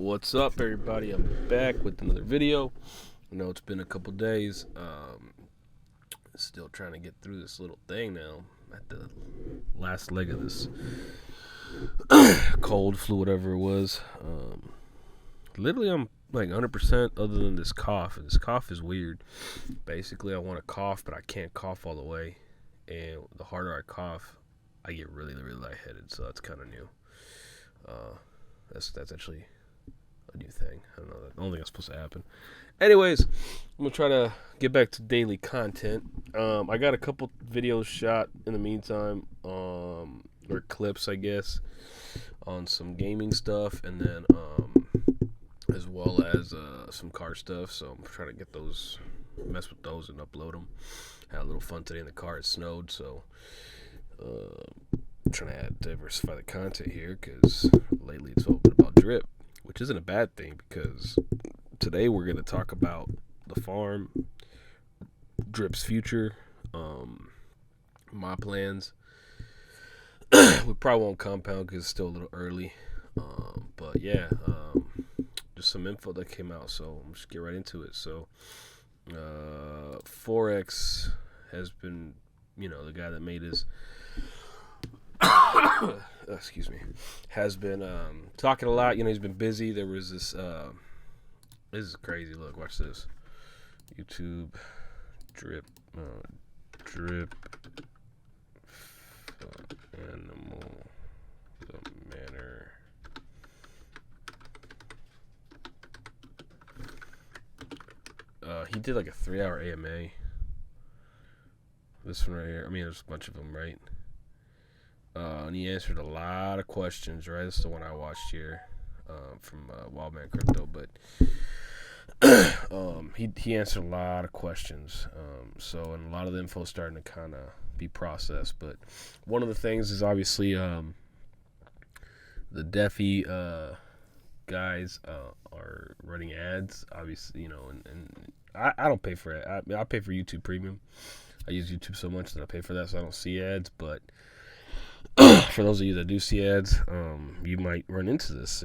What's up, everybody? I'm back with another video. I know it's been a couple days. Still trying to get through this little thing now. At the last leg of this cold, flu, whatever it was. Literally, I'm like 100% other than this cough. And this cough is weird. Basically, I want to cough, but I can't cough all the way. And the harder I cough, I get really, really lightheaded. So that's kind of new. That's actually a new thing. I don't know. I don't think that's supposed to happen. Anyways, I'm gonna try to get back to daily content. I got a couple videos shot in the meantime, or clips, I guess, on some gaming stuff, and then as well as some car stuff. So I'm trying to get those, mess with those, and upload them. Had a little fun today in the car. It snowed, so I'm trying to diversify the content here because lately it's all been about drip, which isn't a bad thing because today we're going to talk about the farm, drip's future, my plans. We probably won't compound because it's still a little early, but yeah, just some info that came out, so I'm just get right into it. So Forex has been, the guy that made his excuse me, has been talking a lot. He's been busy. There was this this is crazy. Look, watch this. YouTube drip animal the manner. He did like a 3-hour AMA. This one right here. I mean, there's a bunch of them, right? And he answered a lot of questions, right? That's the one I watched here from Wildman Crypto, but he answered a lot of questions. And a lot of the info is starting to kind of be processed. But one of the things is obviously the Defi guys are running ads, obviously, and I don't pay for it. I pay for YouTube Premium. I use YouTube so much that I pay for that, so I don't see ads, but for those of you that do see ads, you might run into this.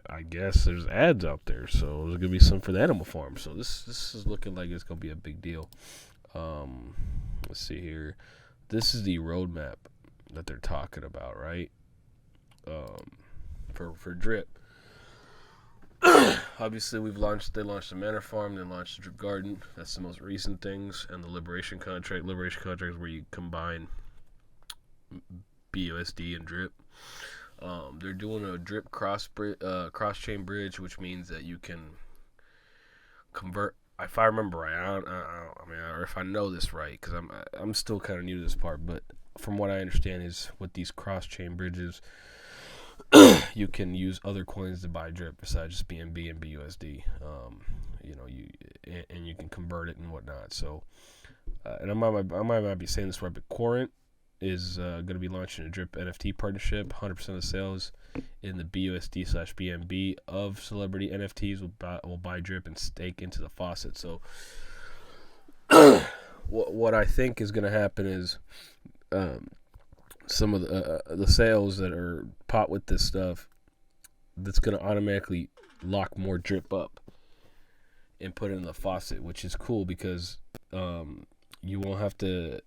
I guess there's ads out there, so there's gonna be some for the animal farm. So this is looking like it's gonna be a big deal. Let's see here. This is the roadmap that they're talking about, right? For drip. Obviously, they launched the Manor Farm, they launched the Drip Garden. That's the most recent things, and the Liberation Contract. Liberation Contract is where you combine BUSD and drip. They're doing a drip cross chain bridge, which means that you can convert. If I remember right, or if I know this right, because I'm still kind of new to this part, but from what I understand is with these cross chain bridges, you can use other coins to buy drip besides just BNB and BUSD. And you can convert it and whatnot. So, and I might not be saying this right, but Quarant is going to be launching a drip NFT partnership. 100% of the sales in the BUSD/BNB of celebrity NFTs will buy drip and stake into the Faucet. So what I think is going to happen is some of the sales that are pot with this stuff, that's going to automatically lock more drip up and put it in the Faucet, which is cool because you won't have to.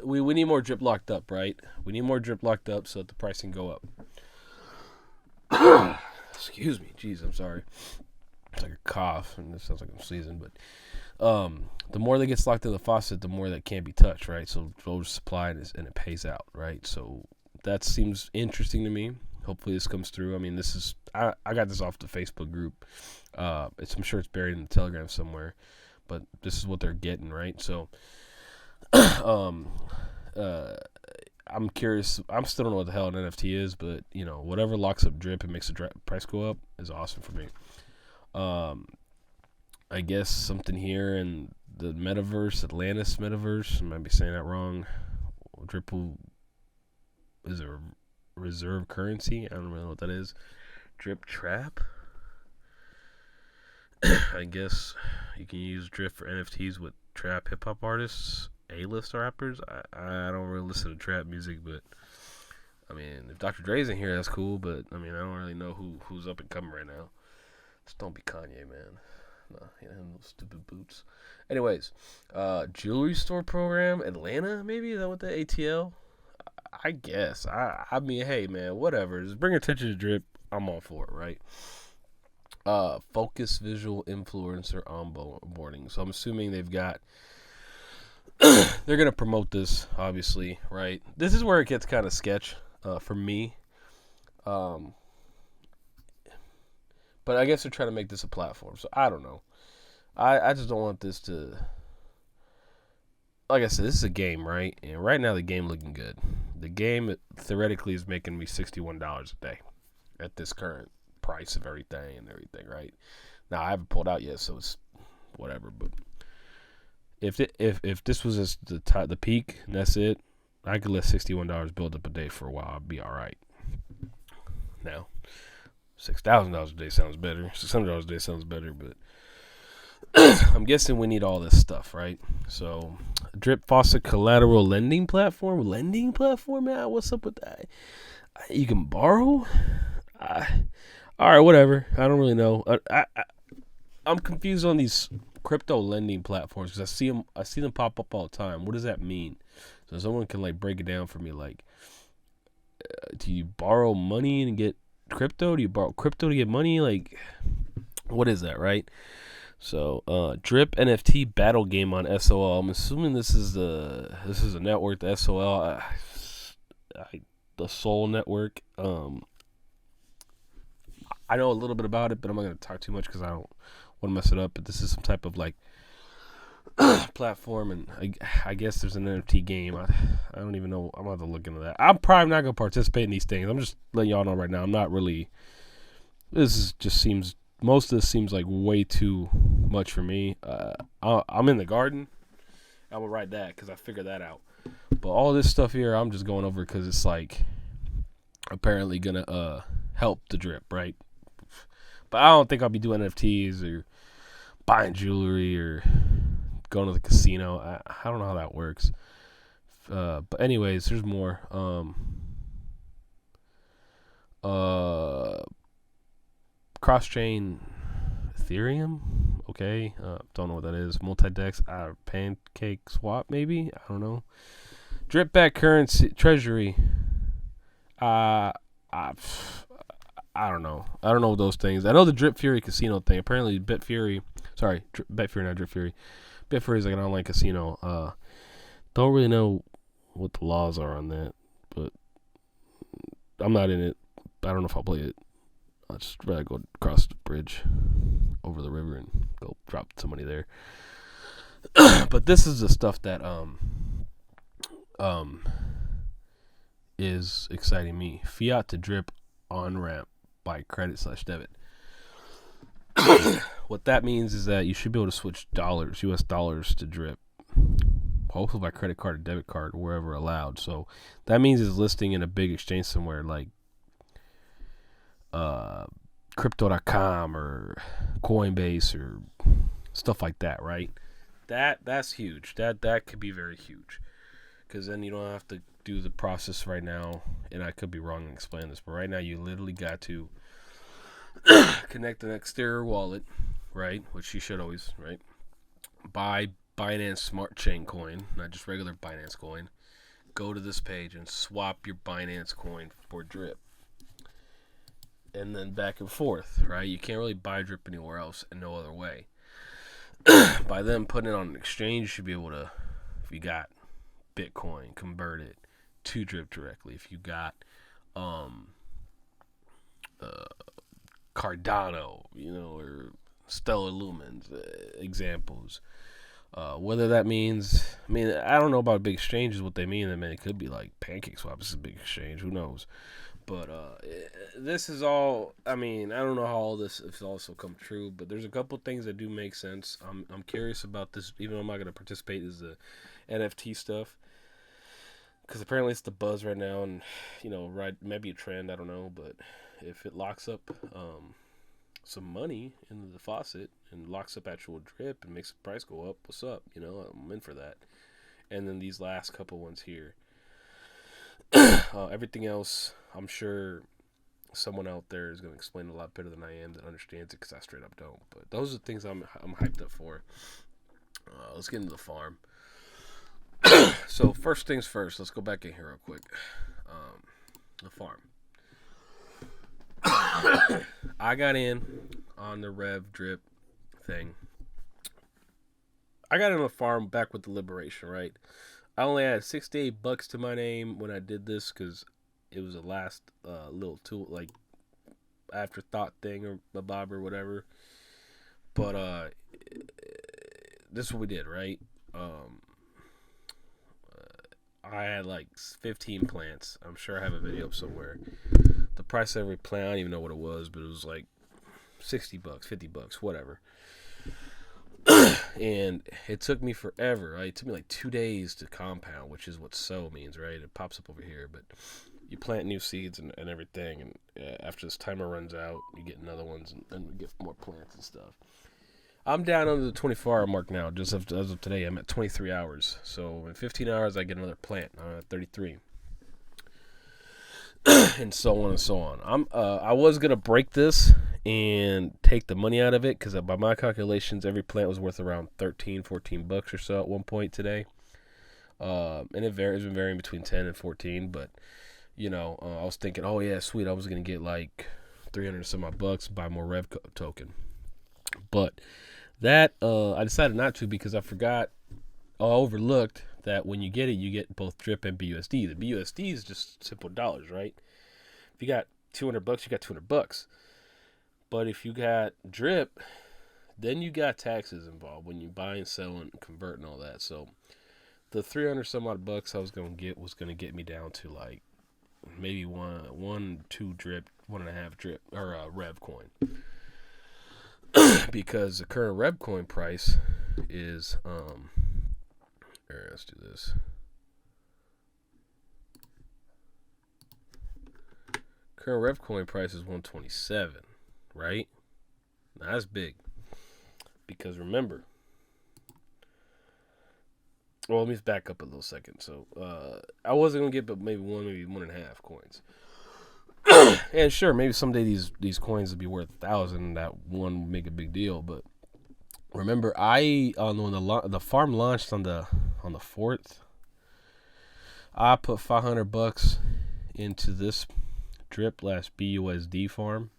We need more drip locked up, right? We need more drip locked up so that the price can go up. Excuse me. Jeez, I'm sorry. It's like a cough, and it sounds like I'm sneezing. But the more that gets locked in the Faucet, the more that can't be touched, right? So oversupply and it pays out, right? So that seems interesting to me. Hopefully this comes through. I mean, I got this off the Facebook group. I'm sure it's buried in the Telegram somewhere, but this is what they're getting, right? So I'm curious. I still don't know what the hell an NFT is, but whatever locks up drip and makes the price go up is awesome for me. I guess something here in the metaverse, Atlantis metaverse. I might be saying that wrong. Drip is a reserve currency. I don't really know what that is. Drip trap. I guess you can use drip for NFTs with trap hip hop artists. A-list rappers. I don't really listen to trap music, but I mean, if Dr. Dre's in here, that's cool, but I mean, I don't really know who's up and coming right now. Just don't be Kanye, man. No, he had those stupid boots. Anyways, jewelry store program, Atlanta, maybe? Is that what the ATL? I guess. I mean, hey, man, whatever. Just bring attention to drip. I'm all for it, right? Focus visual influencer onboarding. So I'm assuming they've got. They're gonna promote this, obviously, right? This is where it gets kind of sketch for me. But I guess they're trying to make this a platform. So I don't know. I just don't want this to. Like I said, this is a game, right? And right now the game looking good. The game theoretically is making me $61 a day at this current price of everything, right? Now I haven't pulled out yet, so it's whatever. But if this was just the peak, and that's it, I could let $61 build up a day for a while. I'd be all right. Now, $6,000 a day sounds better. $600 a day sounds better, but I'm guessing we need all this stuff, right? So, Drip Faucet collateral lending platform, man. What's up with that? You can borrow. All right, whatever. I don't really know. I'm confused on these crypto lending platforms because I see them pop up all the time. What does that mean? So someone can like break it down for me. Like, do you borrow money and get crypto? Do you borrow crypto to get money? Like, what is that, right? So, Drip NFT battle game on SOL. I'm assuming this is a network, the SOL, the Soul Network. I know a little bit about it, but I'm not gonna talk too much because I don't want to mess it up. But this is some type of like platform, and I guess there's an NFT game. I don't even know. I'm gonna have to look into that. I'm probably not gonna participate in these things. I'm just letting y'all know right now. I'm not really. Most of this seems like way too much for me. I'm in the garden. I will write that because I figured that out. But all this stuff here, I'm just going over because it's like apparently gonna help the drip, right? But I don't think I'll be doing NFTs or buying jewelry or going to the casino. I don't know how that works. But anyways, there's more. Cross-chain Ethereum, okay. Don't know what that is. Multi-dex, pancake swap, maybe. I don't know. Drip back currency treasury. I don't know. I don't know those things. I know the Drip Fury casino thing. Apparently, Bitfury, not Drip Fury. Bitfury is like an online casino. Don't really know what the laws are on that, but I'm not in it. I don't know if I'll play it. I'd just rather go across the bridge over the river and go drop some money there. But this is the stuff that is exciting me. Fiat to drip on ramp by credit/debit. What that means is that you should be able to switch US dollars to drip, hopefully by credit card or debit card, wherever allowed. So that means it's listing in a big exchange somewhere like Crypto.com or Coinbase or stuff like that, right? That's huge. That could be very huge, because then you don't have to do the process right now. And I could be wrong in explaining this, but right now you literally got to connect an exterior wallet, right? Which you should always, right? Buy Binance Smart Chain coin, not just regular Binance coin. Go to this page and swap your Binance coin for drip. And then back and forth, right? You can't really buy drip anywhere else in no other way. By them putting it on an exchange, you should be able to, if you got Bitcoin, convert it to drip directly. If you got Cardano, or Stellar Lumens, examples. Whether that means, I don't know about big exchanges, what they mean. It could be like Pancake Swap. This is a big exchange. Who knows? But this is all, I don't know how all this is also come true, but there's a couple things that do make sense. I'm curious about this, even though I'm not going to participate, is the NFT stuff. Because apparently it's the buzz right now, and, right, maybe a trend, I don't know. But if it locks up some money into the faucet and locks up actual drip and makes the price go up, what's up? I'm in for that. And then these last couple ones here. Everything else, I'm sure someone out there is going to explain a lot better than I am that understands it, because I straight up don't. But those are the things I'm hyped up for. Let's get into the farm. So first things first, let's go back in here real quick. The farm. I got in on the Rev drip thing. I got in the farm back with the Liberation, right? I only had $68 to my name when I did this, because it was a last little tool, like afterthought thing or a bob or whatever. But this is what we did, right? I had like 15 plants. I'm sure I have a video up somewhere. The price of every plant, I don't even know what it was, but it was like $60, $50, whatever. And it took me forever, right? It took me like 2 days to compound, which is what sow means, right? It pops up over here, but you plant new seeds and everything, and after this timer runs out, you get another ones, and we get more plants and stuff. I'm down under the 24-hour mark now. Just as of today, I'm at 23 hours. So in 15 hours, I get another plant. I'm at 33. And so on and so on. I was going to break this and take the money out of it, because by my calculations, every plant was worth around $13-14 or so at one point today. And it's been varying between 10 and 14. But, I was thinking, oh, yeah, sweet. I was going to get like 300 some odd bucks, buy more Rev token. But that I decided not to, because I overlooked that when you get it, you get both drip and BUSD. The BUSD is just simple dollars, right? If you got $200, you got $200. But if you got drip, then you got taxes involved when you buy and sell and convert and all that. So the 300 some odd bucks I was going to get me down to like maybe two drip, 1.5 drip, or Rev coin. Because the current Rev coin price is here, let's do this. Current Rev coin price is 127, right? Now that's big, because remember, well, let me back up a little second. So I wasn't gonna get but maybe 1.5 coins. And sure, maybe someday these coins will be worth 1,000. That one would make a big deal. But remember, when the farm launched on the 4th, I put $500 into this drip BUSD farm,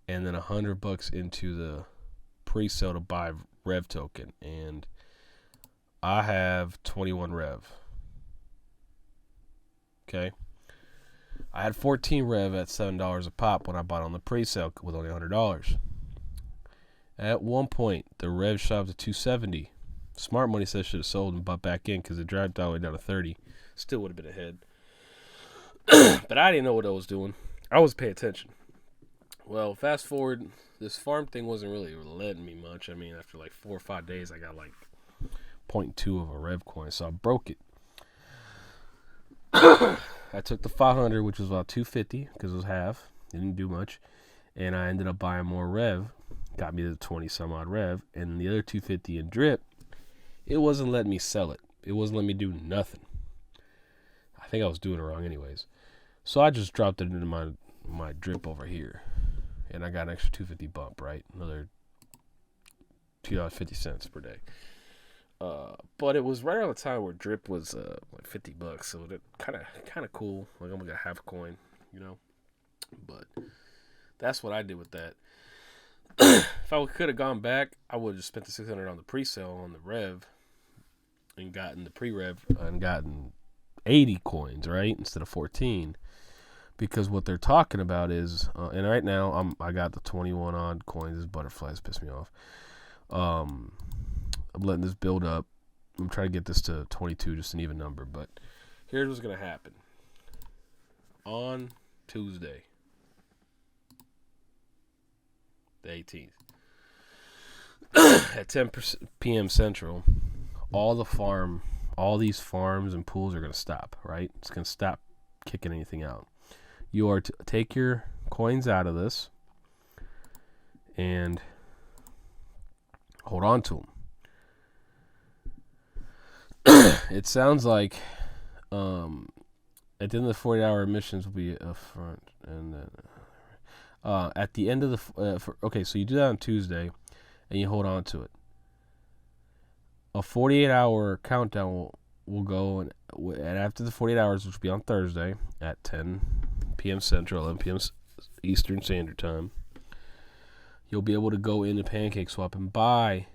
and then $100 into the pre-sale to buy Rev token, and I have 21 Rev. Okay. I had 14 Rev at $7 a pop when I bought on the pre-sale with only $100. At one point, the Rev shot up to 270. Smart money says should have sold and bought back in, because it dropped all the way down to 30. Still would have been ahead. But I didn't know what I was doing. I was paying attention. Well, fast forward, this farm thing wasn't really letting me much. I mean, after like 4 or 5 days, I got like 0.2 of a Rev coin, so I broke it. I took the 500, which was about 250, because it was half. It didn't do much. And I ended up buying more Rev. Got me to 20 some odd Rev. And the other 250 in drip, it wasn't letting me sell it. It wasn't letting me do nothing. I think I was doing it wrong anyways. So I just dropped it into my drip over here. And I got an extra 250 bump, right? Another $2.50 per day. But it was right around the time where drip was like $50, so that kind of cool. Like, I'm gonna get half a coin, But that's what I did with that. If I could have gone back, I would have just spent the $600 on the pre-sale on the Rev, and gotten the pre-Rev and gotten 80 coins, right, instead of 14. Because what they're talking about is, and right now I got the 21 odd coins. This butterflies piss me off. I'm letting this build up. I'm trying to get this to 22, just an even number. But here's what's going to happen. On Tuesday, the 18th, at 10 p.m. Central, all these farms and pools are going to stop, right? It's going to stop kicking anything out. You are to take your coins out of this and hold on to them. It sounds like At the end of the 48-hour emissions will be upfront, and then at the end of the okay, so you do that on Tuesday, and you hold on to it. A 48-hour countdown will go, and after the 48 hours, which will be on Thursday at 10 p.m. Central, 11 p.m. Eastern Standard Time, you'll be able to go into PancakeSwap and buy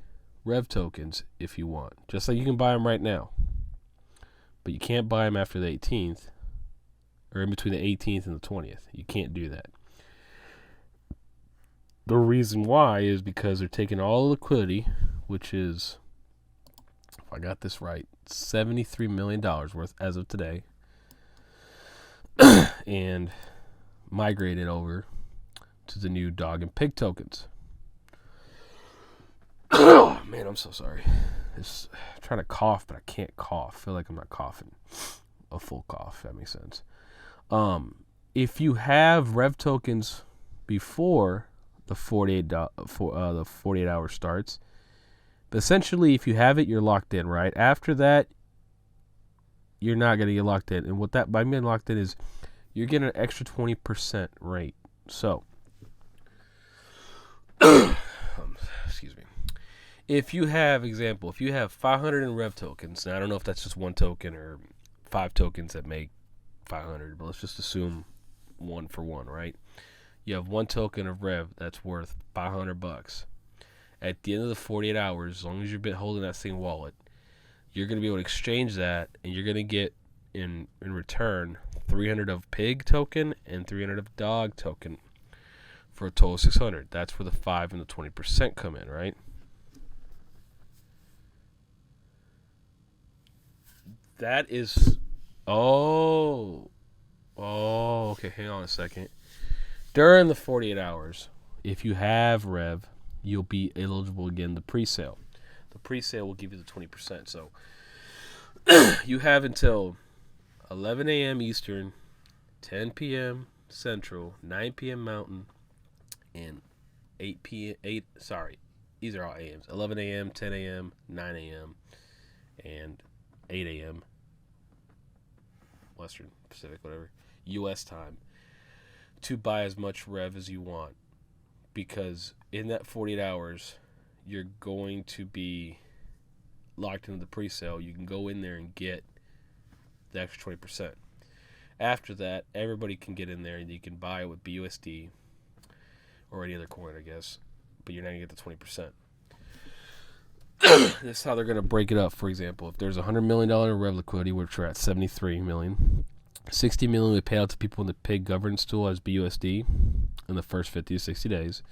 Rev tokens if you want, just like you can buy them right now. But you can't buy them after the 18th, or in between the 18th and the 20th. You can't do that. The reason why is because they're taking all the liquidity, which is, if I got this right, $73 million worth as of today, and migrate it over to the new dog and pig tokens. Oh, man, I'm so sorry. I'm trying to cough, but I can't cough. I feel like I'm not coughing. A full cough, if that makes sense. If you have Rev tokens before the 48 hour starts, but essentially, if you have it, you're locked in, right? After that, you're not going to get locked in. And what that by being locked in is you're getting an extra 20% rate. So, excuse me. If you have 500 in Rev tokens, and I don't know if that's just one token or 5 tokens that make 500, but let's just assume 1 for 1, right? You have 1 token of Rev that's worth $500. At the end of the 48 hours, as long as you've been holding that same wallet, you're going to be able to exchange that, and you're going to get in return 300 of pig token and 300 of dog token for a total of 600. That's where the 5 and the 20% come in, right? That is, okay, hang on a second. During the 48 hours, if you have Rev, you'll be eligible again the pre-sale. The pre-sale will give you the 20%. So you have until 11 a.m. Eastern, 10 p.m. Central, 9 p.m. Mountain, and 8 p.m. These are all AMs. 11 a.m., 10 a.m., 9 a.m., and 8 a.m. Western Pacific, whatever, U.S. time, to buy as much Rev as you want. Because in that 48 hours, you're going to be locked into the pre-sale. You can go in there and get the extra 20%. After that, everybody can get in there and you can buy it with BUSD or any other coin, I guess. But you're not going to get the 20%. This is how they're going to break it up. For example, if there's $100 million in Rev liquidity, which we're at $73 million, $60 million we pay out to people in the pig governance tool as BUSD in the first 50 to 60 days.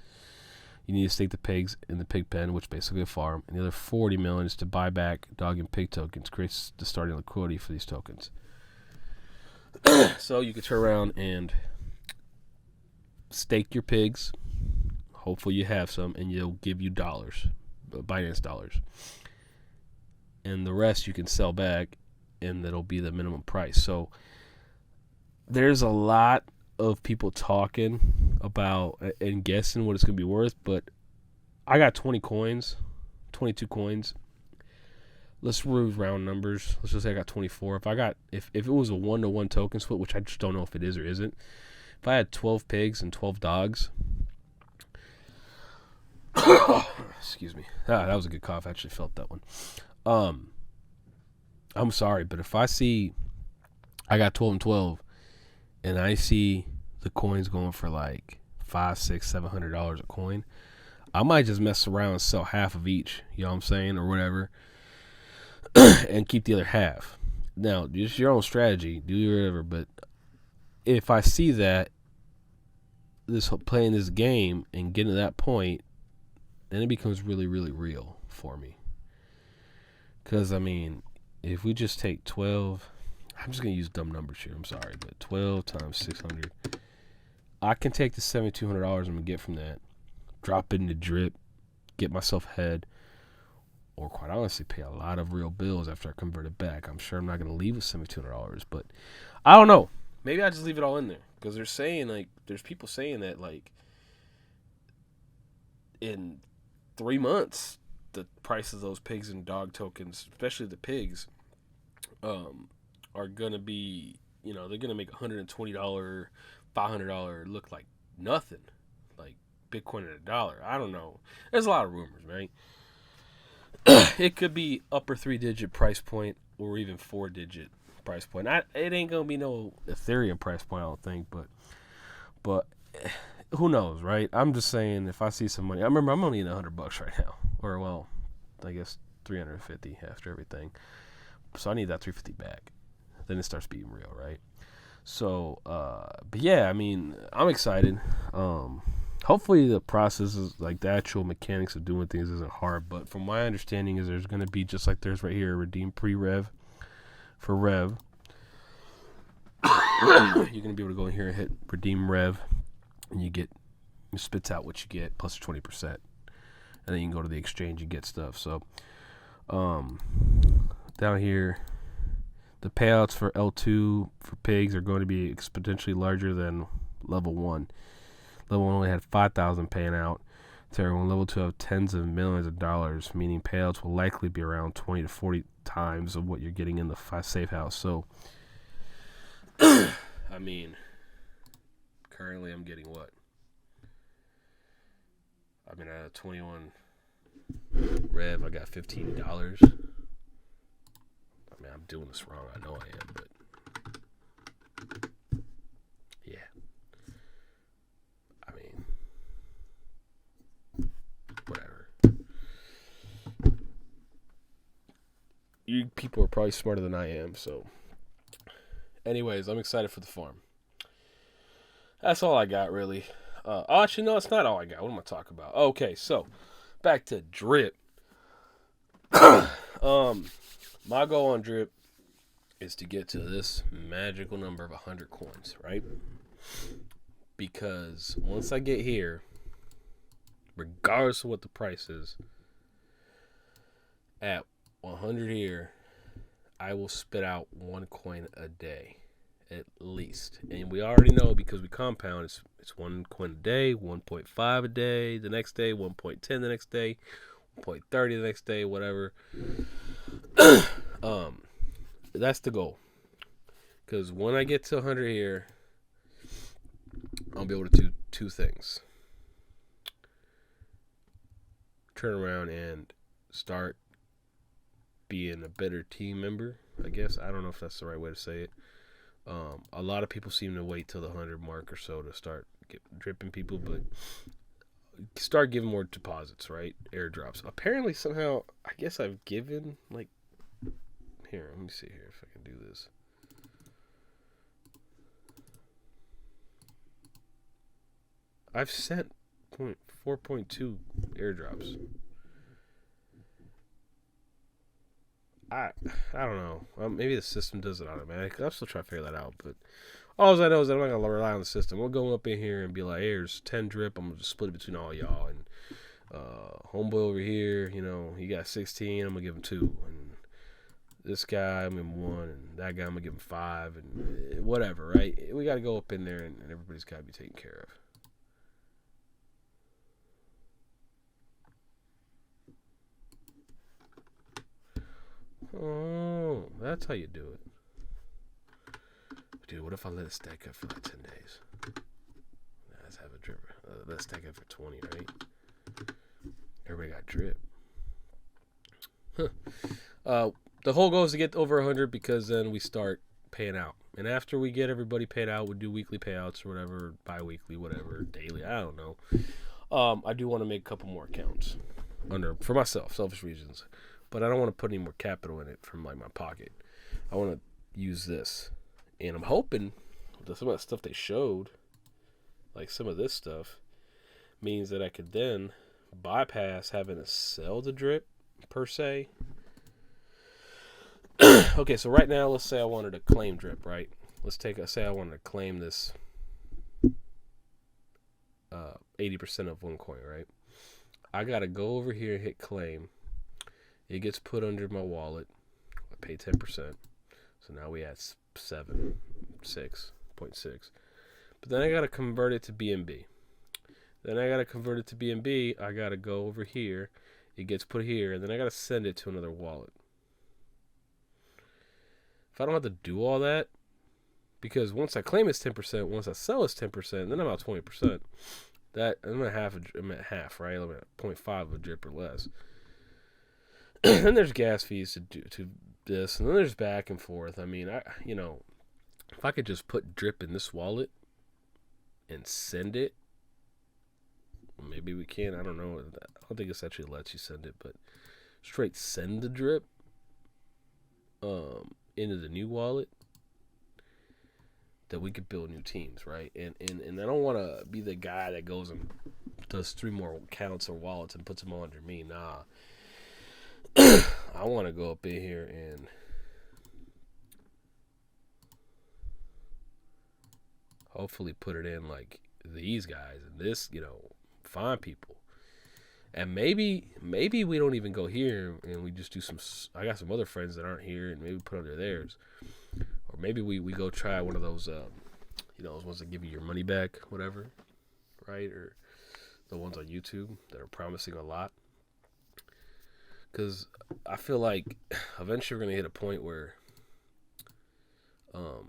You need to stake the pigs in the pig pen, which is basically a farm. And the other $40 million is to buy back dog and pig tokens, creates the starting liquidity for these tokens. So you can turn around and stake your pigs. Hopefully you have some, and they'll give you dollars, Binance dollars. And the rest you can sell back, and that'll be the minimum price. So there's a lot of people talking about and guessing what it's going to be worth, but I got 22 coins. Let's move round numbers. Let's just say I got 24. If it was a 1-to-1 token split, which I just don't know if it is or isn't, if I had 12 pigs and 12 dogs, excuse me. That was a good cough. I actually felt that one. I'm sorry, but if I see I got 12 and 12, and I see the coins going for like $500, $600, $700 a coin, I might just mess around and sell half of each, you know what I'm saying, or whatever, and keep the other half. Now, just your own strategy, do whatever, but if I see that playing this game and getting to that point, then it becomes really, really real for me. Because, I mean, if we just take 12, I'm just going to use dumb numbers here, I'm sorry, but 12 times 600, I can take the $7,200 I'm going to get from that, drop it in the drip, get myself ahead, or quite honestly pay a lot of real bills after I convert it back. I'm sure I'm not going to leave with $7,200, but I don't know. Maybe I just leave it all in there, because they're saying, like, there's people saying that, like, in 3 months, the price of those pigs and dog tokens, especially the pigs, are going to be you know, they're gonna make $120, $500 look like nothing, like Bitcoin at $1. I don't know. There's a lot of rumors, right? It could be upper 3-digit price point or even 4-digit price point. It ain't gonna be no Ethereum price point, I don't think, but who knows, right? I'm just saying, if I see some money, I remember I'm only in $100 right now, or well, I guess 350 after everything. So I need that 350 back. Then it starts being real, right? So, but yeah, I mean, I'm excited. Hopefully the process is like the actual mechanics of doing things isn't hard. But from my understanding is there's going to be, just like there's right here, redeem pre-rev for rev. You're going to be able to go in here and hit redeem rev, and it spits out what you get plus 20%. And then you can go to the exchange and get stuff. So, down here, the payouts for L2 for pigs are going to be exponentially larger than level 1. Level 1 only had 5,000 paying out to everyone. Level 2 have tens of millions of dollars, meaning payouts will likely be around 20 to 40 times of what you're getting in the safe house. So, I mean, currently I'm getting what? I mean, out of 21 rev, I got $15. I mean, I'm doing this wrong. I know I am, but yeah. I mean, whatever. You people are probably smarter than I am, so. Anyways, I'm excited for the farm. That's all I got, really. Actually, no, it's not all I got. What am I talking about? Okay, so back to drip. My goal on drip is to get to this magical number of 100 coins, right? Because once I get here, regardless of what the price is, at 100 here, I will spit out 1 coin a day, at least. And we already know, because we compound, it's 1 coin a day, 1.5 a day, the next day, 1.10 the next day, 1.30 the next day, whatever. That's the goal. Because when I get to 100 here, I'll be able to do 2 things. Turn around and start being a better team member, I guess. I don't know if that's the right way to say it. A lot of people seem to wait till the 100 mark or so to start dripping people, but start giving more deposits, right? Airdrops. Apparently, somehow, I guess I've given, like, here, let me see here if I can do this. I've sent 4.2 airdrops. I don't know. Maybe the system does it automatically. I'm still trying to figure that out. But all I know is that I'm not going to rely on the system. We'll go up in here and be like, hey, there's 10 drip. I'm going to just split it between all y'all. And homeboy over here, you know, he got 16. I'm going to give him 2. And this guy, I'm going to give him 1. And that guy, I'm going to give him 5. And whatever, right? We got to go up in there, and everybody's got to be taken care of. Oh, that's how you do it. Dude, what if I let it stack up for like 10 days? Let's have a drip. Let's stack up for 20, right? Everybody got drip. The whole goal is to get over 100, because then we start paying out. And after we get everybody paid out, we do weekly payouts or whatever, bi-weekly, whatever, daily, I don't know. I do want to make a couple more accounts for myself, selfish reasons. But I don't want to put any more capital in it from like my pocket. I want to use this. And I'm hoping that some of the stuff they showed, like some of this stuff, means that I could then bypass having to sell the drip per se. Okay, so right now, let's say I wanted to claim drip, right? Say I wanted to claim this 80% of 1 coin, right? I got to go over here and hit claim. It gets put under my wallet. I pay 10%. So now we at 6.6. But then I got to convert it to BNB. Then I got to convert it to BNB. I got to go over here. It gets put here. And then I got to send it to another wallet. If I don't have to do all that, Because once I claim it's 10%, once I sell it's 10%, then I'm out 20%. That I'm at half, right? I'm at 0.5 of a drip or less. And there's gas fees to this, and then there's back and forth. I mean, if I could just put drip in this wallet and send it, maybe we can. I don't know. I don't think this actually lets you send it, but straight send the drip into the new wallet, that we could build new teams, right? And I don't want to be the guy that goes and does 3 more accounts or wallets and puts them all under me. Nah. I want to go up in here and hopefully put it in like these guys and this, find people. And maybe we don't even go here and we just do some. I got some other friends that aren't here, and maybe put under theirs. Or maybe we go try one of those, those ones that give you your money back, whatever, right? Or the ones on YouTube that are promising a lot. Because I feel like eventually we're going to hit a point where there are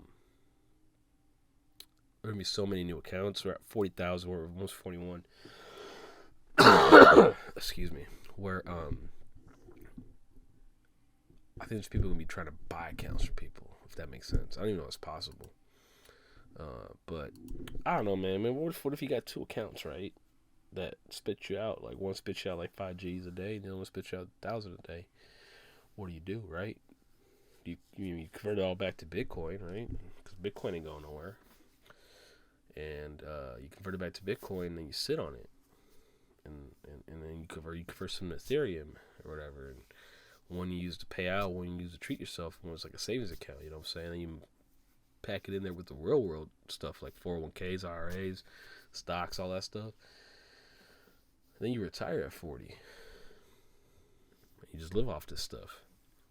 going to be so many new accounts. We're at 40,000. We're almost 41. Excuse me. Where I think there's people going to be trying to buy accounts for people, if that makes sense. I don't even know if it's possible. But I don't know, man. I mean, what if you got 2 accounts, right? That spit you out, like one spits you out like 5 G's a day, and the other one spits you out 1,000 a day. What do, right? You convert it all back to Bitcoin, right? Because Bitcoin ain't going nowhere. And you convert it back to Bitcoin, and then you sit on it, and then you convert some to Ethereum or whatever. And one you use to pay out, one you use to treat yourself, one was like a savings account. You know what I'm saying? And you pack it in there with the real world stuff like 401ks, IRAs, stocks, all that stuff. Then you retire at 40. You just live off this stuff.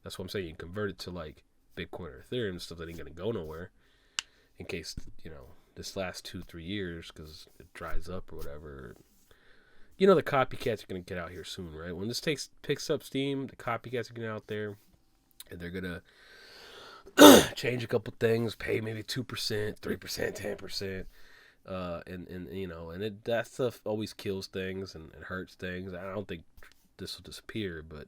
That's what I'm saying. You convert it to like Bitcoin or Ethereum, stuff that ain't going to go nowhere. In case, this last 2-3 years, because it dries up or whatever. The copycats are going to get out here soon, right? When this picks up steam, the copycats are getting out there. And they're going to change a couple things, pay maybe 2%, 3%, 10%. And that stuff always kills things and it hurts things. I don't think this will disappear, but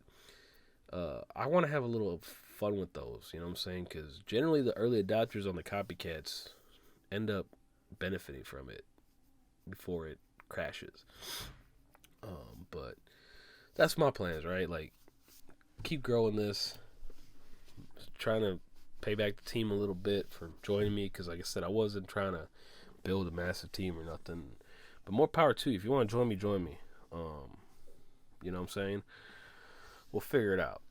I want to have a little fun with those, you know what I'm saying? Because generally the early adopters on the copycats end up benefiting from it before it crashes. But that's my plans, right? Like, keep growing this, trying to pay back the team a little bit for joining me, because like I said, I wasn't trying to build a massive team or nothing, but more power to you. If you want to join me, join me. You know what I'm saying? We'll figure it out.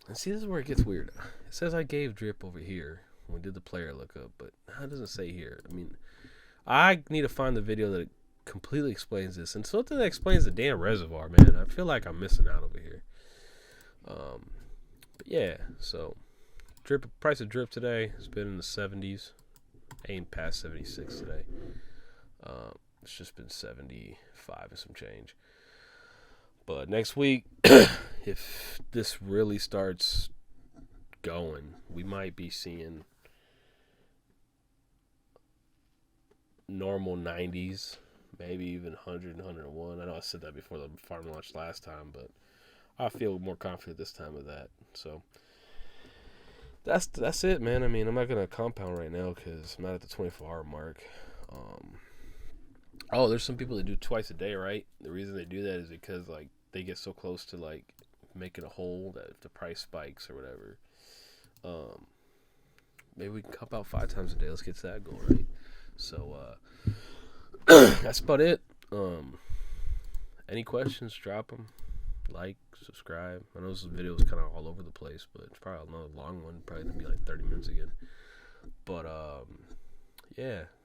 And see, this is where it gets weird. It says I gave drip over here when we did the player lookup, but it doesn't say here. I mean, I need to find the video that completely explains this, and something that explains the damn reservoir, man. I feel like I'm missing out over here. But yeah, so price of drip today has been in the 70s. Ain't past 76 today. It's just been 75 and some change. But next week, if this really starts going, we might be seeing normal 90s, maybe even 100 and 101. I know I said that before the farm launch last time, but I feel more confident this time of that. So that's it, man. I mean, I'm not gonna compound right now because I'm not at the 24-hour mark. There's some people that do twice a day, right? The reason they do that is because like they get so close to like making a hole that if the price spikes or whatever, maybe we can comp out 5 times a day. Let's get to that goal, right? So that's about it. Any questions? Drop them. Like, subscribe. I know this video is kind of all over the place, but it's probably another long one. Probably gonna be like 30 minutes again. But yeah,